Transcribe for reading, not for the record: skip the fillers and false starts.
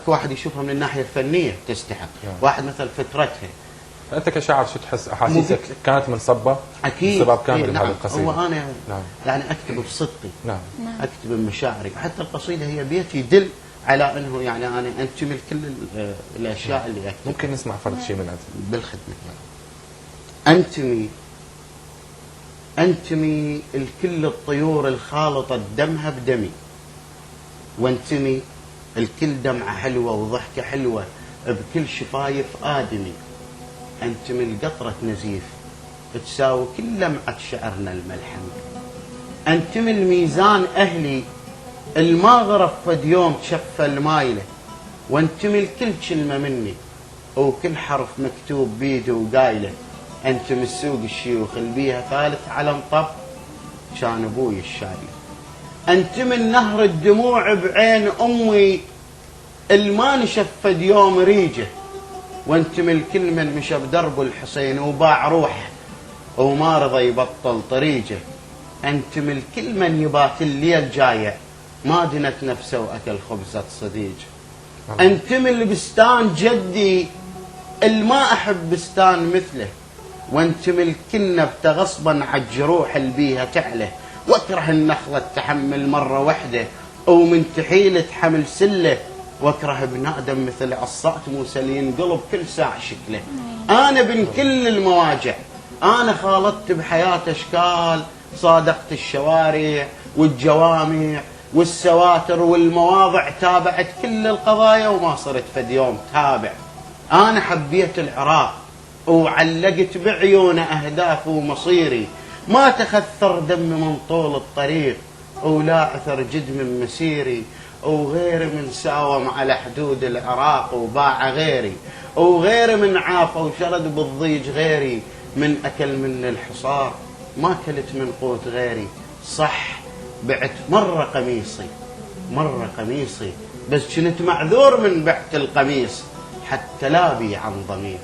واحد يشوفها من الناحيه الفنيه تستحق، واحد مثل فترتها. فانت كشاعر شو تحس احاسيسك كانت منصبه؟ اكيد بسبب كامل نعم. بهذه القصيده. هو انا نعم. يعني اكتب بصدقي، نعم. اكتب بمشاعري، حتى القصيده هي بيت يدل على انه يعني انا انتمي لكل الاشياء اللي اكتبها. ممكن نسمع فرد شيء منها؟ بالخدمه. انتمي لكل الطيور الخالطه دمها بدمي، وانتمي الكل دمعه حلوه وضحكه حلوه بكل شفايف ادمي. انتمي لقطره نزيف تساوي كل لمعه شعرنا الملحمي. انتمي لميزان اهلي الما غرف فد يوم شفه المايله، وانتمي لكل كلمه مني وكل حرف مكتوب بيده وقايله. انتمي لسوق الشيوخ اللي بيها ثالث علم طب كان ابوي الشايله. انتمي لنهر الدموع بعين امي الما نشف فد يوم ريجه، وانتمي لكل من مشى بدرب الحسين وباع روحه وما رضى يبطل طريقه. انتمي لكل من يبات الليل جايع ما دنت نفسه واكل خبزه صديج. انتمي لبستان جدي الما احب بستان مثله، وانتمي لكل نبته غصبا عالجروح اللي بيها تعله. واكره النخله تحمل مره وحده ومن تحيل تحمل سله، واكره ابن ادم مثل عصات موسى اللي ينقلب كل ساعه شكله. انا بين كل المواجع انا خالطت بحياه اشكال، صادقت الشوارع والجوامع والسواتر والمواضع، تابعت كل القضايا وما صرت فد يوم تابع. انا حبيت العراق وعلقت بعيونه اهدافي ومصيري، ما تخثر دم من طول الطريق ولا اثر جد من مسيري. وغير من ساوم على حدود العراق وباع غيري، وغير من عاف وشرد بالضيج غيري. من اكل من الحصار ما كلت من قوت غيري. صح بعت مره قميصي بس كنت معذور من بعت القميص، حتى لا بي عن ضمير.